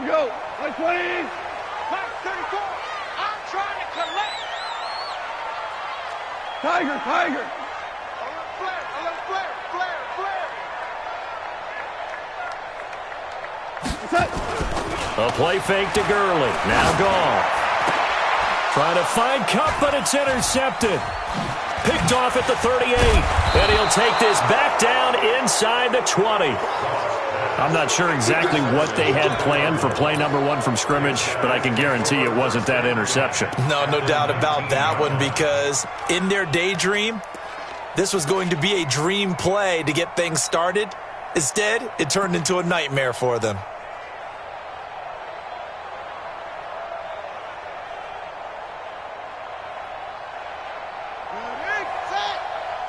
We go. Like 20. Mike 34. I'm trying to collect. Tiger, Tiger. A little flare, a little flare, flare, flare. That's it. A play fake to Gurley. Now Goff. Trying to find Cup, but it's intercepted. Picked off at the 38. And he'll take this back down inside the 20. I'm not sure exactly what they had planned for play number 1 from scrimmage, but I can guarantee it wasn't that interception. No doubt about that one, because in their daydream, this was going to be a dream play to get things started. Instead, it turned into a nightmare for them.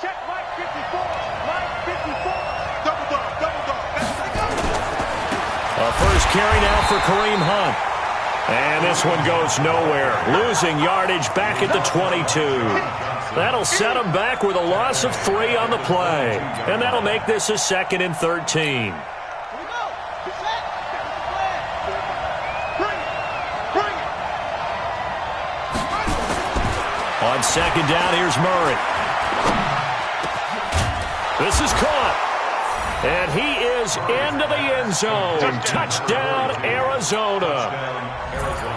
Check Mike 54. Mike 54. Double dog, double dog. A first carry now for Kareem Hunt. And this one goes nowhere. Losing yardage back at the 22. That'll set him back with a loss of 3 on the play. And that'll make this a 2nd and 13. On 2nd down, here's Murray. This is caught. And he is into the end zone. Touchdown, Arizona.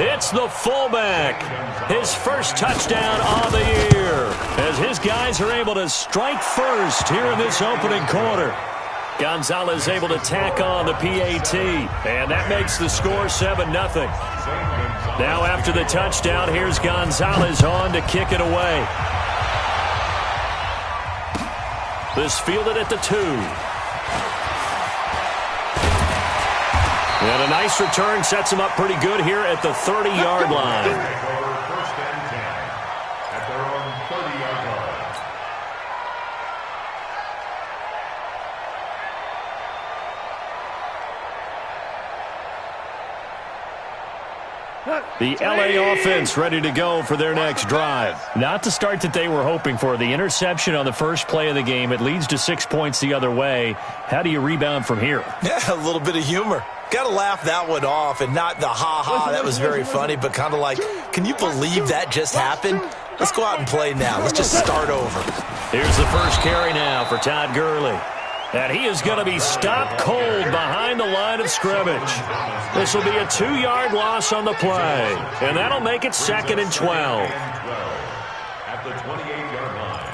It's the fullback. His first touchdown of the year, as his guys are able to strike first here in this opening quarter. Gonzalez able to tack on the PAT, and that makes the score 7-0. Now after the touchdown, here's Gonzalez on to kick it away. This fielded at the 2. And a nice return sets him up pretty good here at the 30-yard line. The LA offense ready to go for their next drive. Not the start that they were hoping for. The interception on the first play of the game. It leads to 6 points the other way. How do you rebound from here? Yeah, a little bit of humor. Got to laugh that one off, and not the ha-ha, that was very funny, but kind of like, can you believe that just happened? Let's go out and play now. Let's just start over. Here's the first carry now for Todd Gurley. And he is going to be stopped cold behind the line of scrimmage. This will be a 2-yard loss on the play. And that'll make it 2nd and 12. At the 28-yard line.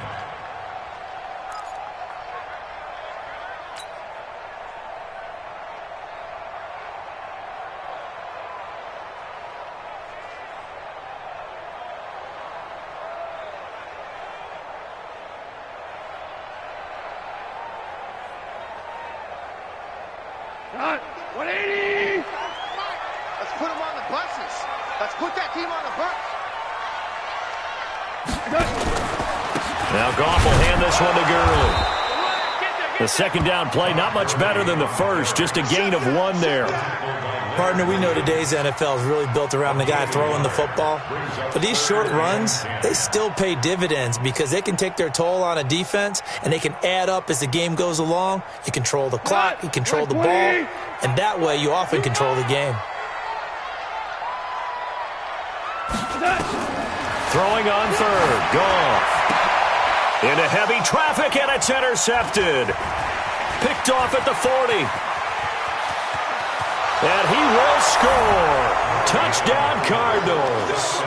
Shot. 180. Let's put them on the buses. Let's put that team on the bus. Now Goff will hand this one to Gurley. The second down play, not much better than the first, just a gain of 1 there. Partner, we know today's NFL is really built around the guy throwing the football. But these short runs, they still pay dividends because they can take their toll on a defense, and they can add up as the game goes along. You control the clock, you control the ball, and that way you often control the game. Throwing on 3rd, Goff. Into heavy traffic, and it's intercepted. Picked off at the 40. And he will score. Touchdown, Cardinals.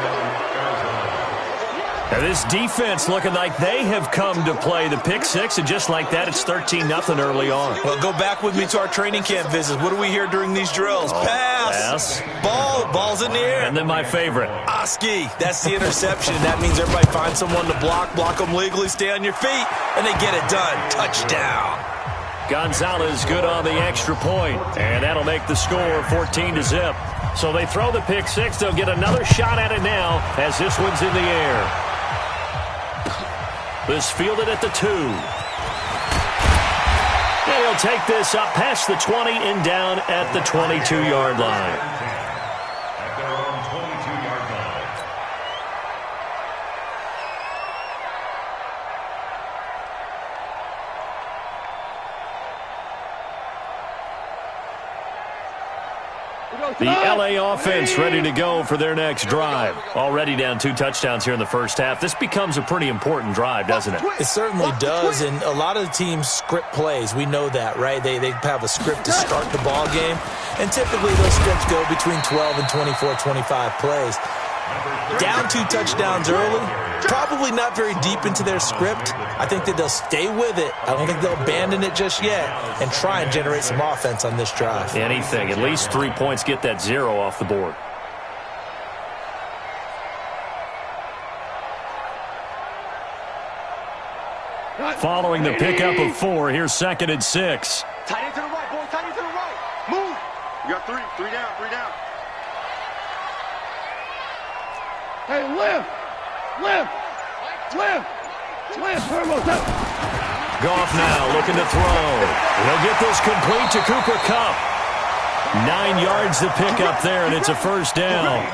Now this defense looking like they have come to play the pick 6, and just like that, it's 13-0 early on. Well, go back with me to our training camp visits. What do we hear during these drills? Pass. Ball's in the air. And then my favorite. Oski. That's the interception. That means everybody finds someone to block them legally, stay on your feet, and they get it done. Touchdown. Gonzalez good on the extra point, and that'll make the score 14-0. So they throw the pick 6. They'll get another shot at it now as this one's in the air. This fielded at the 2. And he'll take this up past the 20 and down at the 22-yard line. At their own 22-yard line. The LA offense ready to go for their next drive. Already down 2 touchdowns here in the first half. This becomes a pretty important drive, doesn't it? It certainly does, and a lot of the teams script plays. We know that, right? They have a script to start the ball game, and typically those scripts go between 12 and 24, 25 plays. Down 2 touchdowns early, probably not very deep into their script. I think that they'll stay with it. I don't think they'll abandon it just yet and try and generate some offense on this drive. Anything. At least 3 points, get that 0 off the board. Following the pickup of 4, here's 2nd and 6. Tight end to the right, boy. Tight end to the right. Move. You got 3. 3 down. 3 down. Hey, lift! Turbo's up! Goff now looking to throw. He'll get this complete to Cooper Kupp. 9 yards to pick up there, and it's a first down.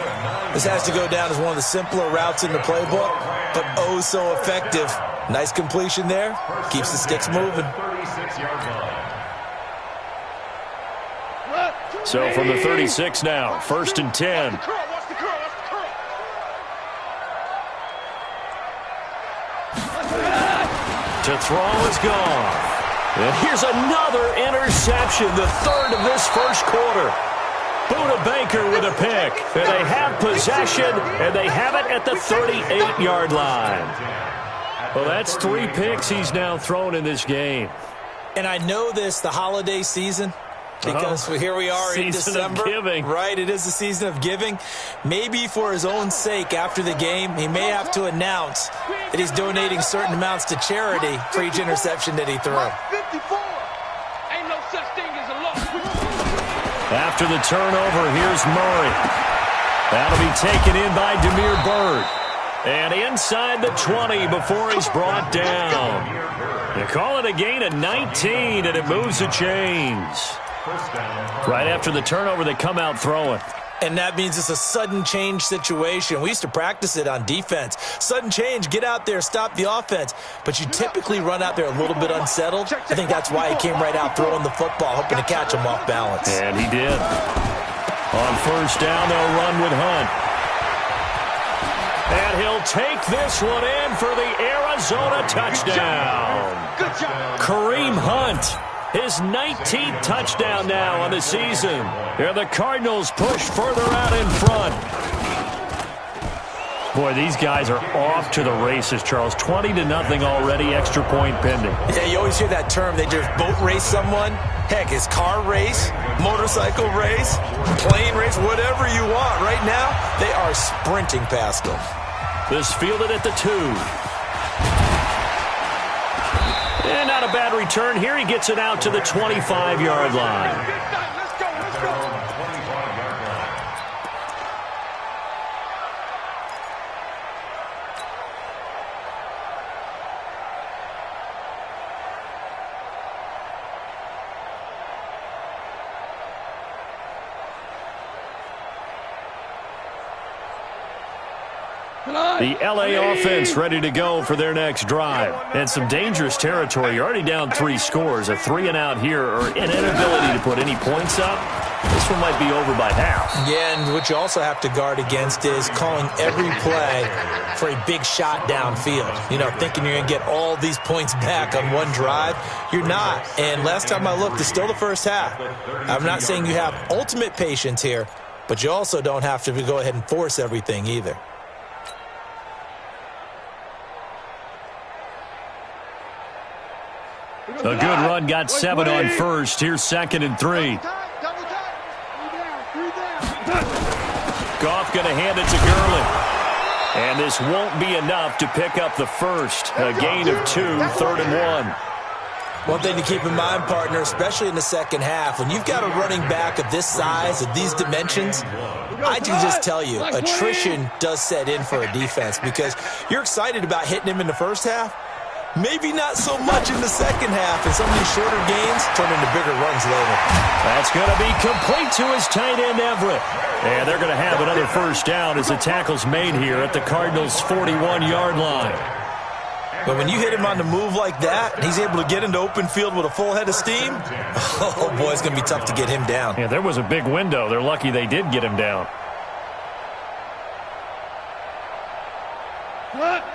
This has to go down as one of the simpler routes in the playbook, but oh so effective. Nice completion there. Keeps the sticks moving. So from the 36 now, 1st and 10. To throw is gone. And here's another interception, the 3rd of this first quarter. Buda Baker with a pick. And they have possession, and they have it at the 38-yard line. Well, that's 3 picks he's now thrown in this game. And I know this, the holiday season, because here we are in December. Giving. Right, it is the season of giving. Maybe for his own sake after the game, he may have to announce that he's donating certain amounts to charity for each interception that he threw. 54. Ain't no such thing as a loss. After the turnover, here's Murray. That'll be taken in by Damiere Byrd. And inside the 20 before he's brought down. They call it a gain of 19, and it moves the chains. Right after the turnover, they come out throwing. And that means it's a sudden change situation. We used to practice it on defense. Sudden change, get out there, stop the offense. But you typically run out there a little bit unsettled. I think that's why he came right out throwing the football, hoping to catch him off balance. And he did. On first down, they'll run with Hunt. And he'll take this one in for the Arizona touchdown. Good job. Kareem Hunt. His 19th touchdown now on the season. And the Cardinals push further out in front. Boy, these guys are off to the races, Charles. 20-0 already, extra point pending. Yeah, you always hear that term. They just boat race someone. Heck, it's car race, motorcycle race, plane race, whatever you want. Right now, they are sprinting past them. This fielded at the 2. And not a bad return here. He gets it out to the 25-yard line. Let's go. The LA offense ready to go for their next drive. And some dangerous territory. You're already down 3 scores. A 3-and-out here or an inability to put any points up. This one might be over by half. Yeah, and what you also have to guard against is calling every play for a big shot downfield. You know, thinking you're going to get all these points back on one drive. You're not. And last time I looked, it's still the first half. I'm not saying you have ultimate patience here, but you also don't have to go ahead and force everything either. A good run, got 7 on first. Here's 2nd and 3. Goff going to hand it to Gurley. And this won't be enough to pick up the first. A gain of 2, 3rd and 1. One thing to keep in mind, partner, especially in the second half, when you've got a running back of this size, of these dimensions, I can just tell you, attrition does set in for a defense because you're excited about hitting him in the first half. Maybe not so much in the second half, and some of these shorter gains turn into bigger runs later. That's going to be complete to his tight end, Everett. And they're going to have another first down as the tackle's made here at the Cardinals' 41-yard line. But when you hit him on the move like that, and he's able to get into open field with a full head of steam, oh, boy, it's going to be tough to get him down. Yeah, there was a big window. They're lucky they did get him down.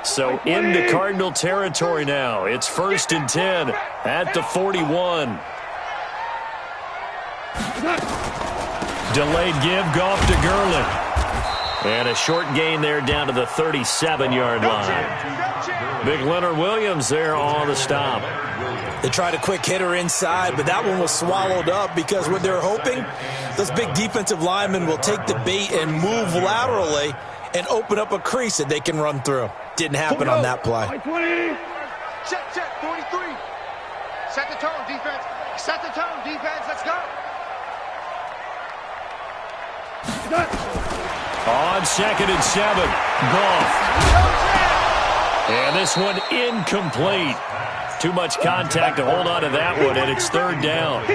So into Cardinal territory now. It's 1st and 10 at the 41. Delayed give, Goff to Gurley. And a short gain there down to the 37-yard line. Big Leonard Williams there on the stop. They tried a quick hitter inside, but that one was swallowed up because what they're hoping, those big defensive linemen will take the bait and move laterally and open up a crease that they can run through. Didn't happen on that play. Check, 43. Set the tone, defense. Set the tone, defense. Let's go. On 2nd and 7, Goff. And this one incomplete. Too much contact to hold on to that one, and it's 3rd down.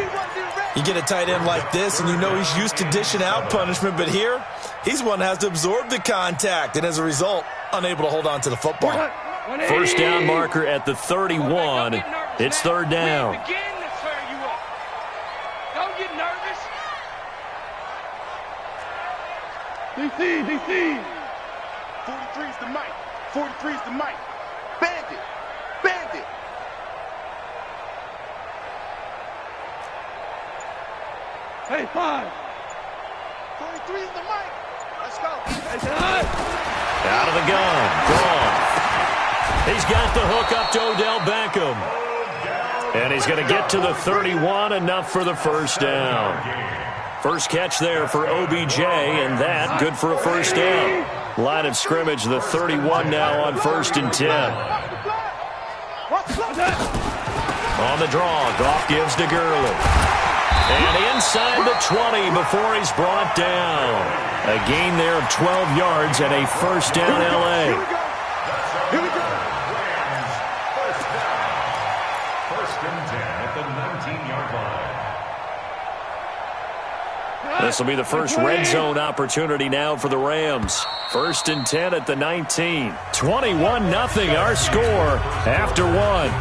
You get a tight end like this, and you know he's used to dishing out punishment, but here, he's one that has to absorb the contact, and as a result, unable to hold on to the football. 1st down marker at the 31. It's 3rd down. Don't get nervous. DC. 43's the mic. 43's the mic. Bandit. Hey, 5. 43's the mic. Let's go. Out of the gun. Gone. He's got the hook up to Odell Beckham. And he's going to get to the 31, enough for the 1st down. First catch there for OBJ, and that good for a 1st down. Line of scrimmage, the 31 now on 1st and 10. On the draw, Goff gives to Gurley. And inside the 20 before he's brought down. A gain there of 12 yards and a 1st down LA. Here we go. First down. 1st and 10 at the 19-yard line. This will be the first red zone opportunity now for the Rams. 1st and 10 at the 19. 21-0 our score after 1.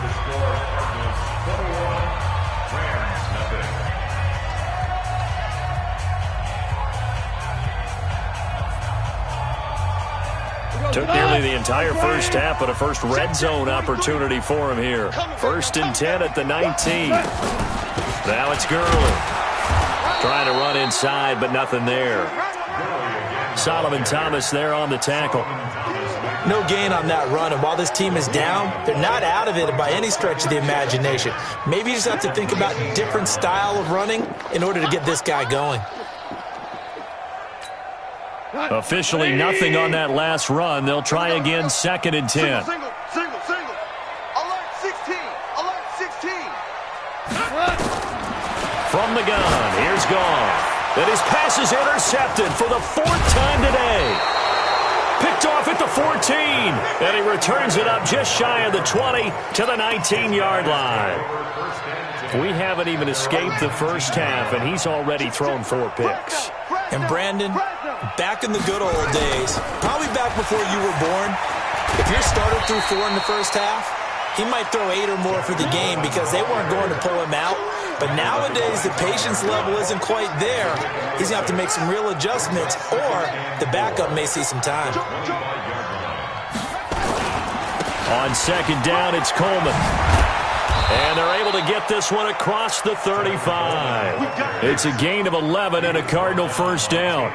Took nearly the entire first half, but a first red zone opportunity for him here. 1st and 10 at the 19. Now it's Gurley. Trying to run inside, but nothing there. Solomon Thomas there on the tackle. No gain on that run, and while this team is down, they're not out of it by any stretch of the imagination. Maybe you just have to think about a different style of running in order to get this guy going. Officially nothing on that last run. They'll try again 2nd and 10. Single. Alert 16. Alert 16. From the gun, here's Goff. And his pass is intercepted for the 4th time today. Picked off at the 14. And he returns it up just shy of the 20 to the 19-yard line. We haven't even escaped the first half, and he's already thrown 4 picks. And Brandon, back in the good old days, probably back before you were born, if your starter threw 4 in the first half, he might throw 8 or more for the game because they weren't going to pull him out. But nowadays, the patience level isn't quite there. He's going to have to make some real adjustments, or the backup may see some time. On 2nd down, it's Coleman. And they're able to get this one across the 35. It's a gain of 11 and a Cardinal 1st down.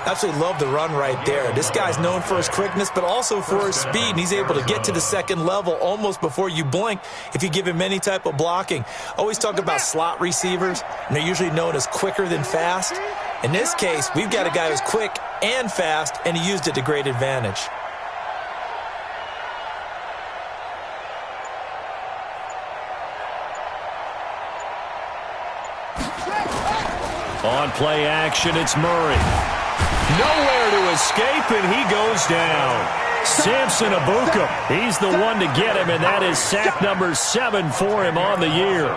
Absolutely love the run right there. This guy's known for his quickness, but also for his speed, and he's able to get to the 2nd level almost before you blink if you give him any type of blocking. Always talk about slot receivers, and they're usually known as quicker than fast. In this case, we've got a guy who's quick and fast, and he used it to great advantage. On play action, it's Murray. Nowhere to escape, and he goes down. Samson Abuka, he's the one to get him, and that is sack number 7 for him on the year.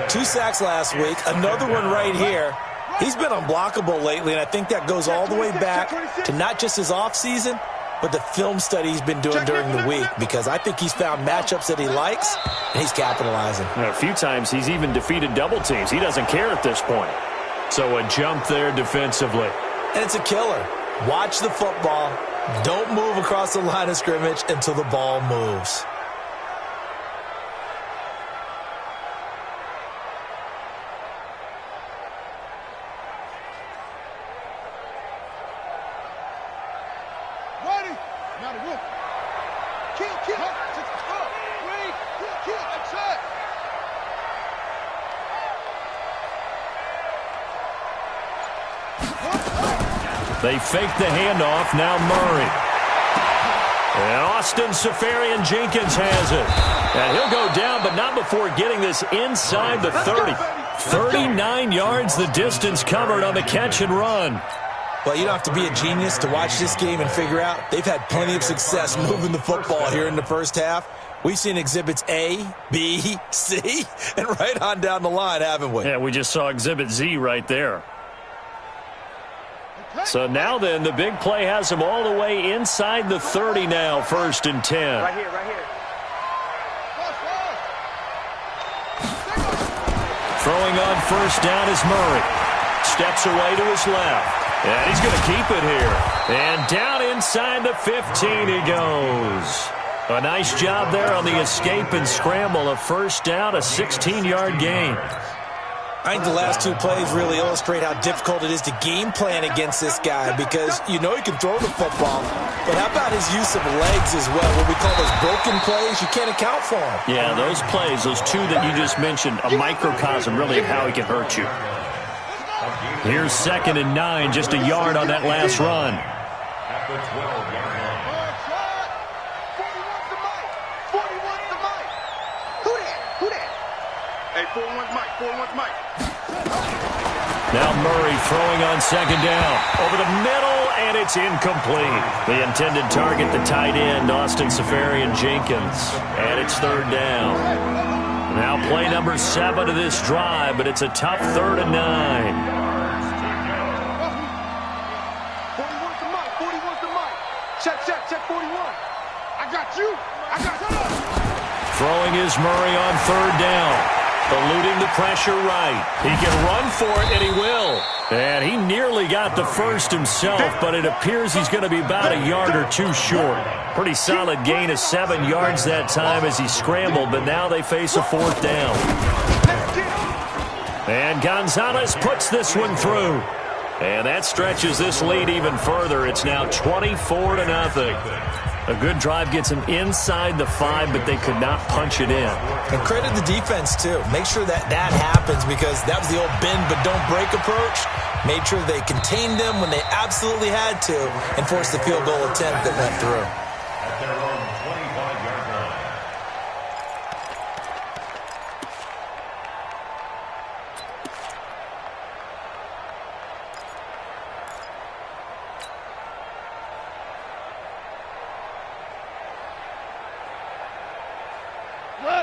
2 sacks last week, another one right here. He's been unblockable lately, and I think that goes all the way back to not just his offseason, but the film study he's been doing during the week, because I think he's found matchups that he likes, and he's capitalizing. A few times he's even defeated double teams. He doesn't care at this point. So a jump there defensively. And it's a killer. Watch the football. Don't move across the line of scrimmage until the ball moves. They fake the handoff. Now Murray. And Austin Safarian-Jenkins has it. And he'll go down, but not before getting this inside the 30. 39 yards the distance covered on the catch and run. Well, you don't have to be a genius to watch this game and figure out they've had plenty of success moving the football here in the first half. We've seen exhibits A, B, C, and right on down the line, haven't we? Yeah, we just saw exhibit Z right there. So now then, the big play has him all the way inside the 30 now, 1st and 10. Right here, right here. Throwing on 1st down is Murray. Steps away to his left. And he's going to keep it here. And down inside the 15 he goes. A nice job there on the escape and scramble. A 1st down, a 16-yard gain. I think the last 2 plays really illustrate how difficult it is to game plan against this guy, because you know he can throw the football, but how about his use of legs as well? What we call those broken plays, you can't account for them. Yeah, those plays, those 2 that you just mentioned, a microcosm really of how he can hurt you. Here's 2nd and 9, just a yard on that last run. At the 12-yard line. Who that? Hey, 4-1's Mike, 4-1's Mike. Now Murray throwing on 2nd down. Over the middle, and it's incomplete. The intended target, the tight end, Austin Safarian-Jenkins. And it's 3rd down. Now play number 7 of this drive, but it's a tough 3rd and 9. 41's the Mike, 41's the Mike. Check 41. I got you. Throwing is Murray on 3rd down. Eluding the pressure right. He can run for it, and he will. And he nearly got the 1st himself, but it appears he's going to be about a yard or 2 short. Pretty solid gain of 7 yards that time as he scrambled, but now they face a 4th down. And Gonzalez puts this one through. And that stretches this lead even further. It's now 24-0. A good drive gets him inside the 5, but they could not punch it in. And credit the defense, too. Make sure that happens, because that was the old bend but don't break approach. Made sure they contained them when they absolutely had to and forced the field goal attempt that went through. At their own 25-yard line.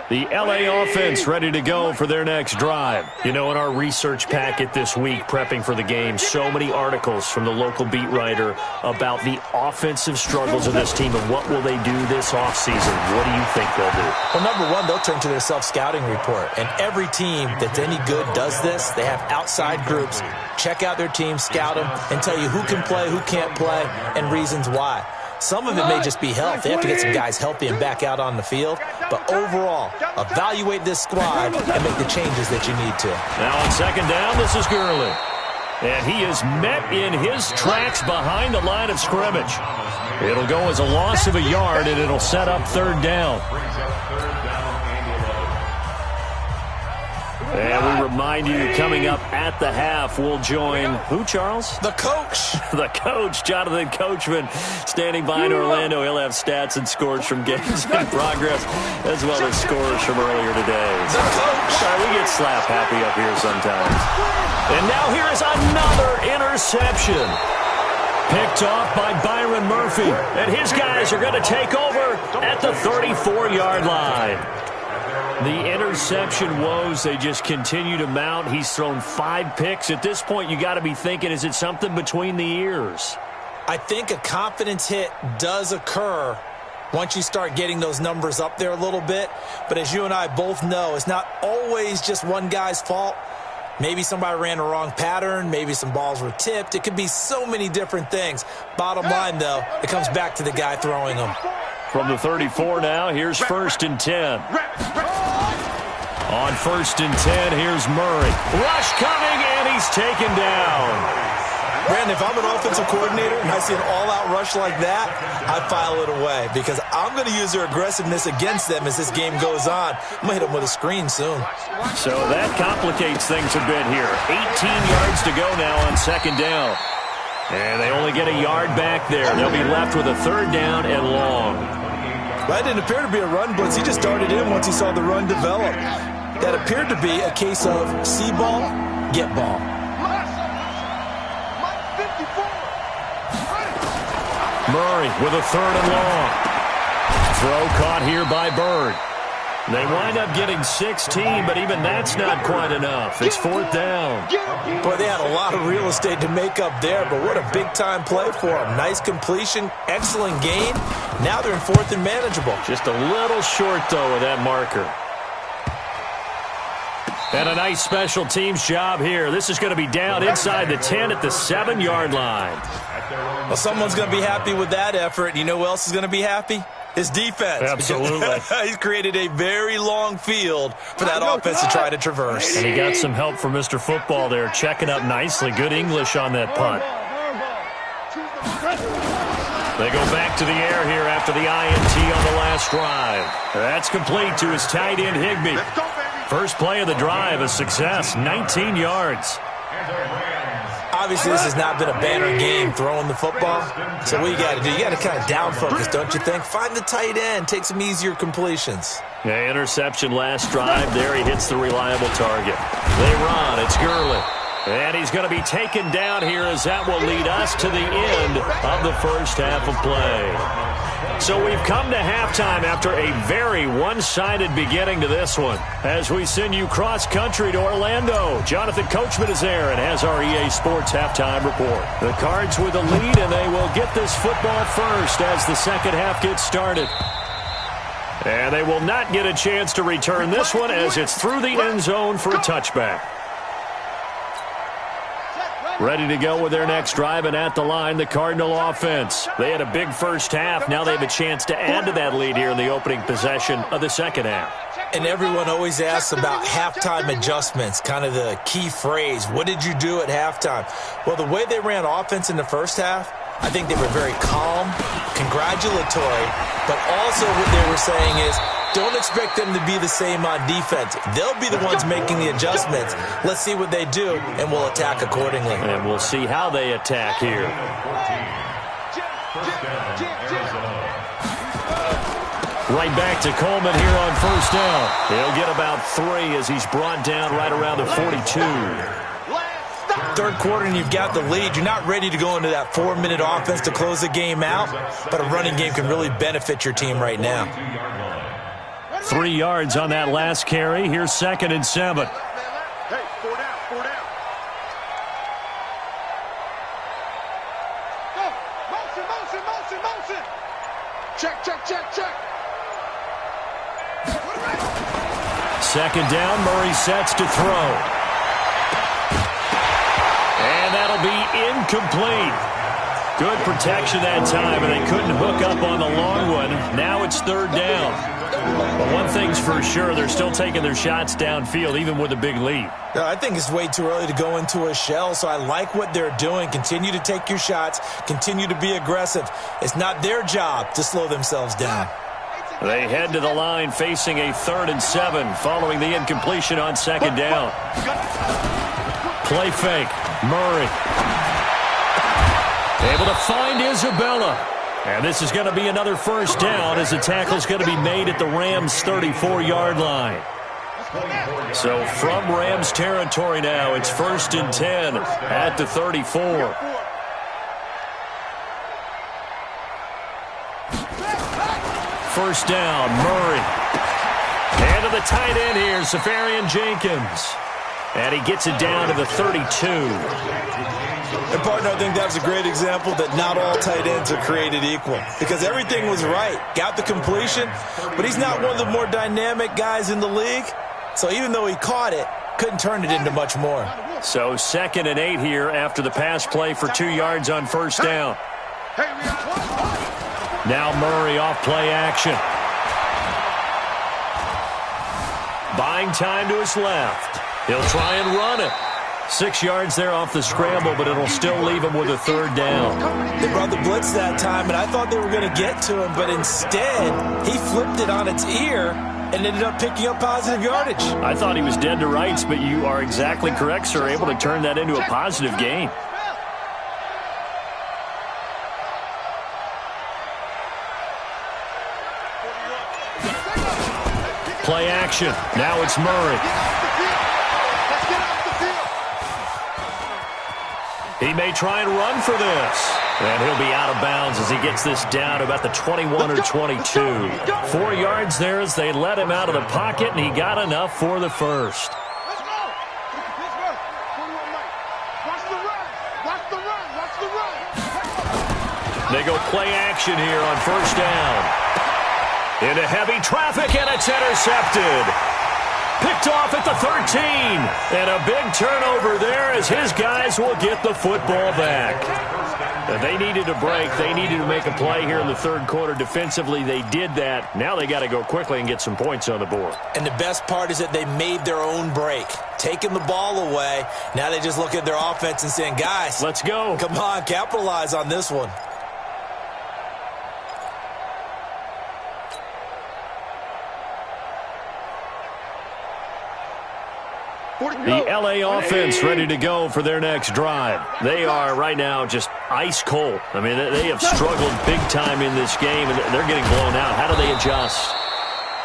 The LA offense ready to go for their next drive. You know, in our research packet this week, prepping for the game, so many articles from the local beat writer about the offensive struggles of this team and what will they do this offseason. What do you think they'll do? Well, number 1, they'll turn to their self-scouting report. And every team that's any good does this. They have outside groups. Check out their team, scout them, and tell you who can play, who can't play, and reasons why. Some of it may just be health. They have to get some guys healthy and back out on the field. But overall, evaluate this squad and make the changes that you need to. Now on 2nd down, this is Gurley. And he is met in his tracks behind the line of scrimmage. It'll go as a loss of a yard, and it'll set up 3rd down. And we remind you, coming up at the half, we'll join who, Charles? The coach. The coach, Jonathan Coachman, standing by in Orlando. He'll have stats and scores from games in progress, as well as scores from earlier today. The coach. Sorry, we get slap happy up here sometimes. And now here is another interception. Picked off by Byron Murphy. And his guys are going to take over at the 34-yard line. The interception woes, they just continue to mount. He's thrown 5 picks. At this point, you got to be thinking, is it something between the ears? I think a confidence hit does occur once you start getting those numbers up there a little bit. But as you and I both know, it's not always just one guy's fault. Maybe somebody ran the wrong pattern. Maybe some balls were tipped. It could be so many different things. Bottom line, though, it comes back to the guy throwing them. From the 34 now, here's 1st and 10. On 1st and 10, here's Murray. Rush coming, and he's taken down. Brandon, if I'm an offensive coordinator and I see an all-out rush like that, I file it away because I'm going to use their aggressiveness against them as this game goes on. I'm going to hit them with a screen soon. So that complicates things a bit here. 18 yards to go now on 2nd down. And they only get a yard back there. They'll be left with a 3rd down and long. That didn't appear to be a run blitz. He just started in once he saw the run develop. That appeared to be a case of see ball, get ball. Murray with a 3rd and long. Throw caught here by Bird. They wind up getting 16, but even that's not quite enough. It's 4th down. Boy, they had a lot of real estate to make up there, but what a big-time play for them. Nice completion, excellent gain. Now they're in 4th and manageable. Just a little short, though, of that marker. And a nice special teams job here. This is going to be down inside the 10 at the 7-yard line. Well, someone's going to be happy with that effort. You know who else is going to be happy? His defense. Absolutely. He's created a very long field for that offense to try to traverse. And he got some help from Mr. Football there, checking up nicely. Good English on that punt. They go back to the air here after the INT on the last drive. That's complete to his tight end, Higbee. First play of the drive, a success, 19 yards. Obviously, this has not been a banner game throwing the football. So what you got to do, you got to kind of down focus, don't you think? Find the tight end, take some easier completions. Yeah, interception last drive. There he hits the reliable target. They run. It's Gurley. And he's going to be taken down here as that will lead us to the end of the first half of play. So we've come to halftime after a very one-sided beginning to this one. As we send you cross-country to Orlando, Jonathan Coachman is there and has our EA Sports halftime report. The Cards with a lead, and they will get this football first as the second half gets started. And they will not get a chance to return this one as it's through the end zone for a touchback. Ready to go with their next drive, and at the line, the Cardinal offense. They had a big first half. Now they have a chance to add to that lead here in the opening possession of the second half. And everyone always asks about halftime adjustments, kind of the key phrase. What did you do at halftime? Well, the way they ran offense in the first half, I think they were very calm, congratulatory, but also what they were saying is, don't expect them to be the same on defense. They'll be the ones making the adjustments. Let's see what they do, and we'll attack accordingly. And we'll see how they attack here. Right back to Coleman here on first down. He'll get about 3 as he's brought down right around the 42. Third quarter and you've got the lead. You're not ready to go into that 4-minute offense to close the game out, but a running game can really benefit your team right now. 3 yards on that last carry. Here's 2nd and 7. Hey, 4 down, 4 down. Go, motion, motion, motion, motion. Check, check, check, check. 2nd down, Murray sets to throw. And that'll be incomplete. Good protection that time, and they couldn't hook up on the long one. Now it's 3rd down. But one thing's for sure, they're still taking their shots downfield, even with a big lead. I think it's way too early to go into a shell, so I like what they're doing. Continue to take your shots. Continue to be aggressive. It's not their job to slow themselves down. They head to the line facing a 3rd and 7 following the incompletion on 2nd down. Play fake. Murray. Able to find Isabella. And this is going to be another first down as the tackle's going to be made at the Rams' 34-yard line. So from Rams territory now, it's 1st and 10 at the 34. First down, Murray. And to the tight end here, Safarian Jenkins. And he gets it down to the 32. And, partner, I think that was a great example that not all tight ends are created equal. Because everything was right. Got the completion, but he's not one of the more dynamic guys in the league. So even though he caught it, couldn't turn it into much more. So 2nd and 8 here after the pass play for 2 yards on first down. Now Murray off play action. Buying time to his left. He'll try and run it. 6 yards there off the scramble, but it'll still leave him with a 3rd down. They brought the blitz that time, and I thought they were going to get to him, but instead he flipped it on its ear and ended up picking up positive yardage. I thought he was dead to rights, but you are exactly correct, sir. Able to turn that into a positive gain. Play action. Now it's Murray. He may try and run for this. And he'll be out of bounds as he gets this down about the 21 or 22. 4 yards there as they let him out of the pocket, and he got enough for the first. Let's go. Watch the run. Watch the run. Watch the run. They go play action here on first down. Into heavy traffic, and it's intercepted. Picked off at the 13. And a big turnover there as his guys will get the football back. They needed a break. They needed to make a play here in the 3rd quarter. Defensively, they did that. Now they got to go quickly and get some points on the board. And the best part is that they made their own break. Taking the ball away. Now they just look at their offense and saying, guys, let's go. Come on, capitalize on this one. The L.A. offense ready to go for their next drive. They are right now just ice cold. I mean, they have struggled big time in this game, and they're getting blown out. How do they adjust?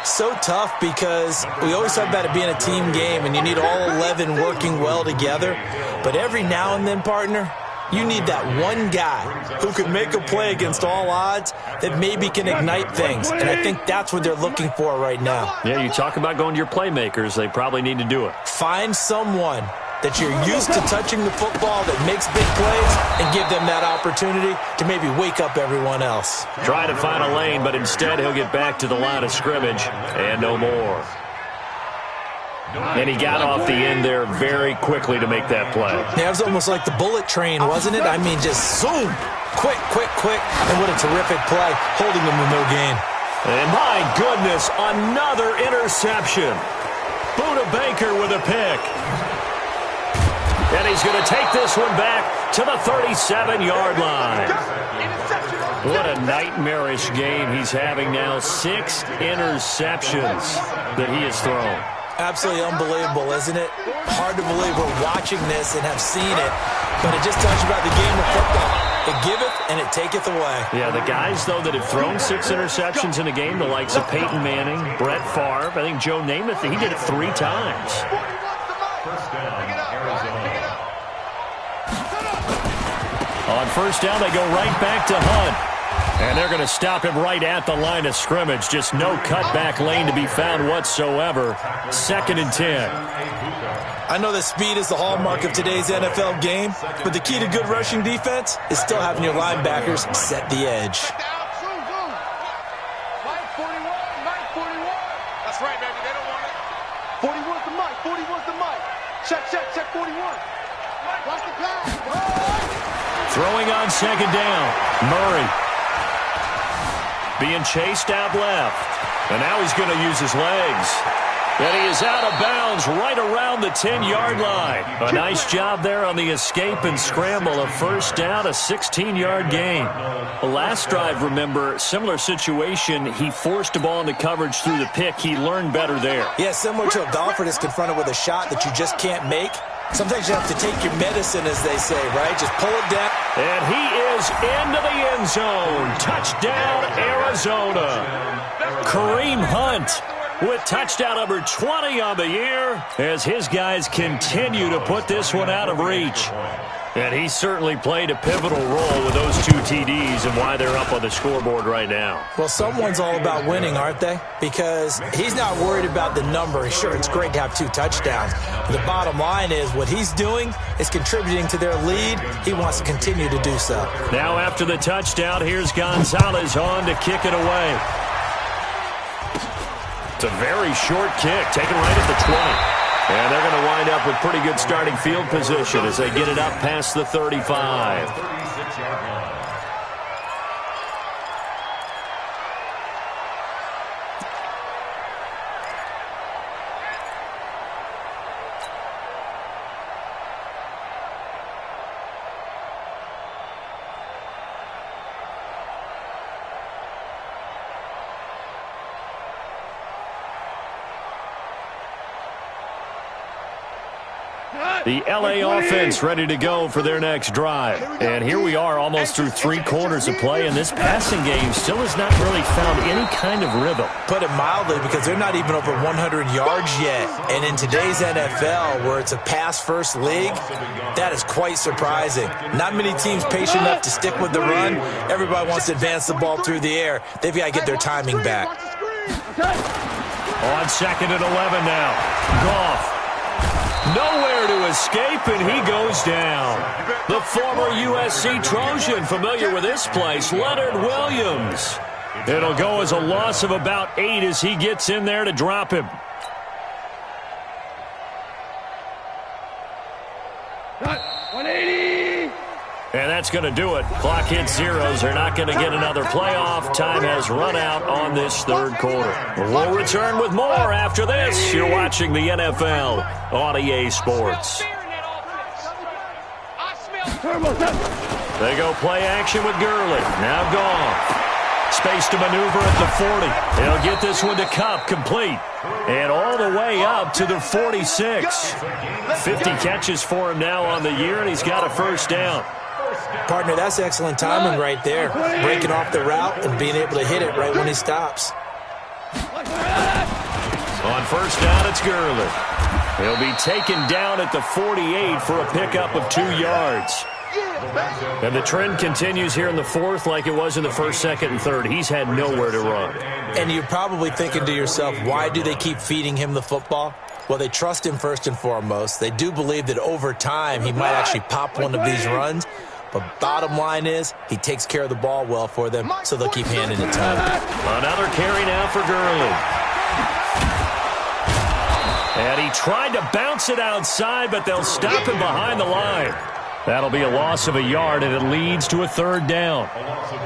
So tough because we always talk about it being a team game, and you need all 11 working well together. But every now and then, partner, you need that one guy who can make a play against all odds that maybe can ignite things. And I think that's what they're looking for right now. Yeah, you talk about going to your playmakers. They probably need to do it. Find someone that you're used to touching the football that makes big plays and give them that opportunity to maybe wake up everyone else. Try to find a lane, but instead he'll get back to the line of scrimmage and no more. And he got off the end there very quickly to make that play. Yeah, it was almost like the bullet train, wasn't it? I mean, just zoom, quick, and what a terrific play, holding them to no gain. And my goodness, another interception. Buda Baker with a pick. And he's going to take this one back to the 37-yard line. What a nightmarish game he's having now. 6 interceptions that he has thrown. Absolutely unbelievable, isn't it? Hard to believe we're watching this and have seen it, but it just tells you about the game of football. It giveth and it taketh away. Yeah, the guys, though, that have thrown 6 interceptions in a game, the likes of Peyton Manning, Brett Favre, I think Joe Namath, he did it 3 times. First down, Arizona. On first down, they go right back to Hunt. And they're going to stop him right at the line of scrimmage. Just no cutback lane to be found whatsoever. 2nd and 10. I know that speed is the hallmark of today's NFL game, but the key to good rushing defense is still having your linebackers set the edge. That's right, baby. They don't want it. 41's the mic. 41's the mic. Check 41. Watch the pass. Throwing on 2nd down. Murray. Being chased out left. And now he's going to use his legs. And he is out of bounds right around the 10-yard line. A nice job there on the escape and scramble. A first down, a 16-yard gain. The last drive, remember, similar situation. He forced the ball into coverage through the pick. He learned better there. Yeah, similar to a golfer that's confronted with a shot that you just can't make. Sometimes you have to take your medicine, as they say, right? Just pull it down. And he is into the end zone. Touchdown, Arizona. Kareem Hunt with touchdown number 20 on the year as his guys continue to put this one out of reach. And he certainly played a pivotal role with those 2 TDs and why they're up on the scoreboard right now. Well, someone's all about winning, aren't they? Because he's not worried about the number. Sure, it's great to have 2 touchdowns. But the bottom line is what he's doing is contributing to their lead. He wants to continue to do so. Now after the touchdown, here's Gonzalez on to kick it away. It's a very short kick, taken right at the 20. And they're going to wind up with pretty good starting field position as they get it up past the 35. The LA offense ready to go for their next drive. And here we are almost through 3 quarters of play, and this passing game still has not really found any kind of rhythm. Put it mildly, because they're not even over 100 yards yet. And in today's NFL, where it's a pass-first league, that is quite surprising. Not many teams patient enough to stick with the run. Everybody wants to advance the ball through the air. They've got to get their timing back. On 2nd and 11 now. Goff. Nowhere to escape, and he goes down. The former USC Trojan, familiar with this place, Leonard Williams. It'll go as a loss of about 8 as he gets in there to drop him. Cut. 180. And that's going to do it. Clock hits zeros. They're not going to get another playoff. Time has run out on this 3rd quarter. We'll return with more after this. You're watching the NFL on EA Sports. They go play action with Gurley. Now gone. Space to maneuver at the 40. He'll get this one to Kupp, complete. And all the way up to the 46. 50 catches for him now on the year, and he's got a 1st down. Partner, that's excellent timing right there. Breaking off the route and being able to hit it right when he stops. On 1st down, it's Gurley. He'll be taken down at the 48 for a pickup of 2 yards. And the trend continues here in the 4th like it was in the 1st, 2nd, and 3rd. He's had nowhere to run. And you're probably thinking to yourself, why do they keep feeding him the football? Well, they trust him first and foremost. They do believe that over time he might actually pop one of these runs. But bottom line is, he takes care of the ball well for them, so they'll keep handing it to him. Another carry now for Gurley. And he tried to bounce it outside, but they'll stop him behind the line. That'll be a loss of a yard, and it leads to a 3rd down.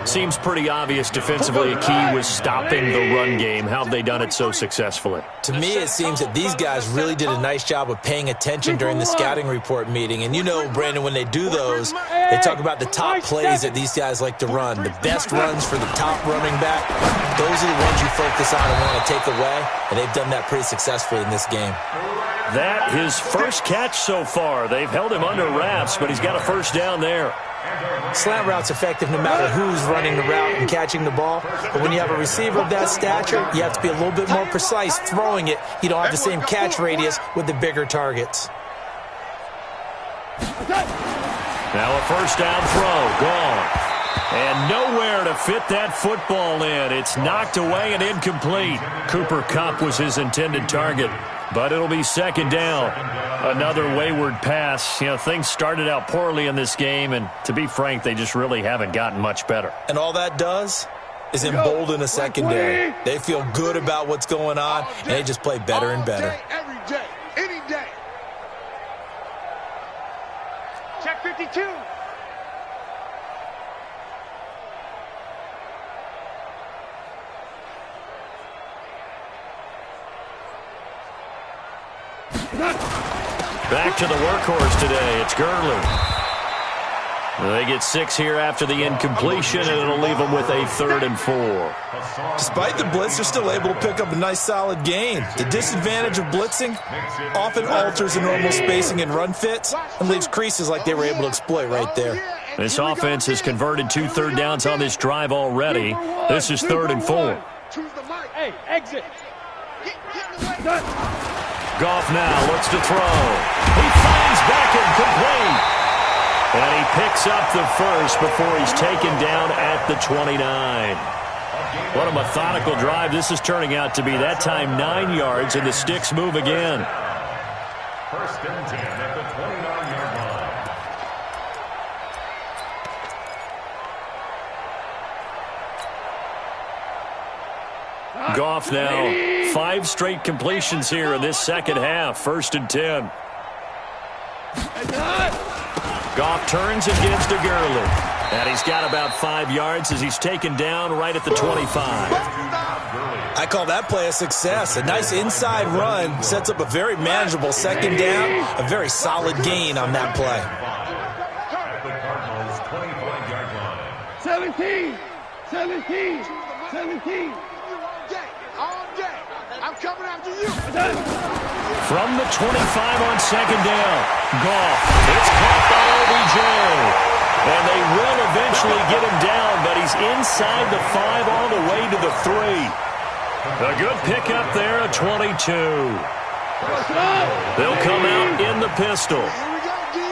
Seems pretty obvious defensively a key was stopping the run game. How have they done it so successfully? To me, it seems that these guys really did a nice job of paying attention during the scouting report meeting. And you know, Brandon, when they do those, they talk about the top plays that these guys like to run. The best runs for the top running back, those are the ones you focus on and want to take away. And they've done that pretty successfully in this game. That his 1st catch so far. They've held him under wraps, but he's got a 1st down there. Slant route's effective no matter who's running the route and catching the ball. But when you have a receiver of that stature, you have to be a little bit more precise throwing it. You don't have the same catch radius with the bigger targets. Now a 1st down throw. Gone. And nowhere to fit that football in. It's knocked away and incomplete. Cooper Kupp was his intended target, but it'll be 2nd down. Another wayward pass. You know, things started out poorly in this game, and to be frank, they just really haven't gotten much better. And all that does is embolden a secondary. They feel good about what's going on, and they just play better and better. Every day, any day. Check 52. Back to the workhorse today. It's Gurley. They get 6 here after the incompletion, and it'll leave them with a 3rd and 4. Despite the blitz, they're still able to pick up a nice, solid gain. The disadvantage of blitzing often alters the normal spacing and run fits and leaves creases like they were able to exploit right there. This offense has converted 2 3rd downs on this drive already. This is 3rd and 4. Hey, exit. Goff now looks to throw. He finds Beckham complete. And he picks up the first before he's taken down at the 29. What a methodical drive this is turning out to be. That time 9 yards, and the sticks move again. First and 10 at the 29-yard line. Goff now 5 straight completions here in this second half. First and 10. Goff turns and gives to Gurley. And he's got about 5 yards as he's taken down right at the 25. I call that play a success. A nice inside run sets up a very manageable second down, a very solid gain on that play. At the Cardinals' 25-yard line. 17. 17. 17. All day. I'm coming after you. From the 25 on second down, Goff. It's caught by OBJ. And they will eventually get him down, but he's inside the 5 all the way to the 3. A good pickup there, a 22. They'll come out in the pistol. Here we go, D.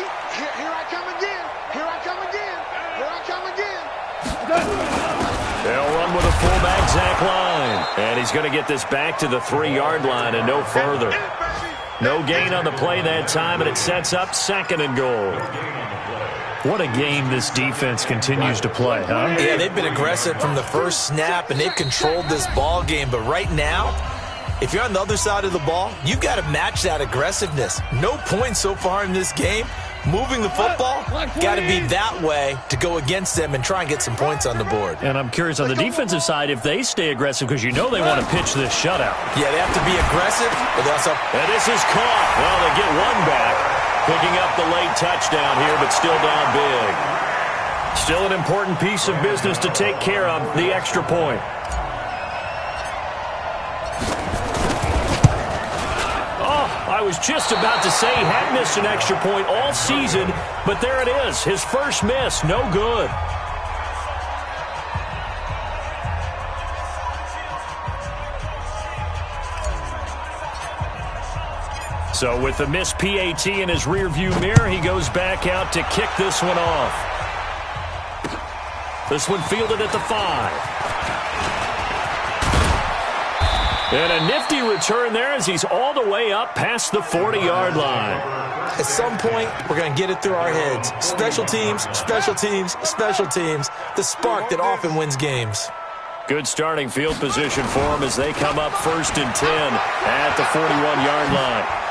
Here I come again. Here I come again. Here I come again. They'll run with a fullback, Zach Line. And he's going to get this back to the 3-yard line and no further. No gain on the play that time, and it sets up second and goal. What a game this defense continues to play, huh? Yeah, they've been aggressive from the first snap, and they've controlled this ball game. But right now, if you're on the other side of the ball, you've got to match that aggressiveness. No points so far in this game. Moving the football, got to be that way to go against them and try and get some points on the board. And I'm curious on the defensive side if they stay aggressive, because you know they want to pitch this shutout. Yeah, they have to be aggressive, but they also... And this is caught. Well, they get one back. Picking up the late touchdown here, but still down big. Still an important piece of business to take care of, the extra point. Oh, I was just about to say he had missed an extra point all season, but there it is. His first miss, no good. So with the missed PAT in his rearview mirror, he goes back out to kick this one off. This one fielded at the 5. And a nifty return there as he's all the way up past the 40-yard line. At some point, we're going to get it through our heads. Special teams, special teams, special teams. The spark that often wins games. Good starting field position for him as they come up first and 10 at the 41-yard line.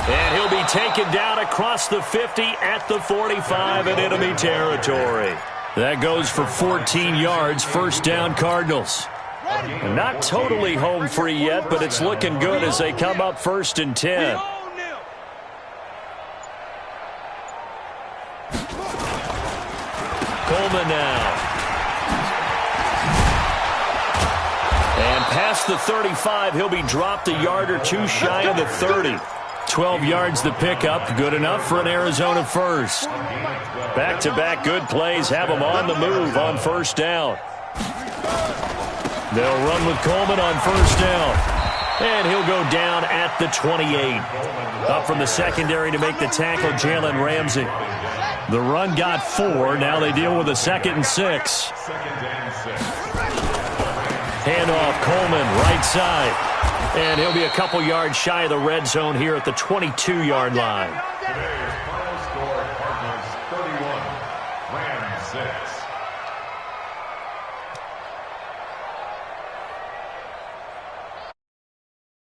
And he'll be taken down across the 50 at the 45 in enemy territory. That goes for 14 yards, first down Cardinals. And not totally home free yet, but it's looking good as they come up first and 10. Coleman now. And past the 35, he'll be dropped a yard or two shy of the 30. 12 yards the pickup, good enough for an Arizona first. Back-to-back good plays have them on the move on first down. They'll run with Coleman on first down. And he'll go down at the 28. Up from the secondary to make the tackle, Jalen Ramsey. The run got 4. Now they deal with a 2nd and 6. Handoff, Coleman, right side. And he'll be a couple yards shy of the red zone here at the 22-yard line. Today's final score, Cardinals 31, Rams 6.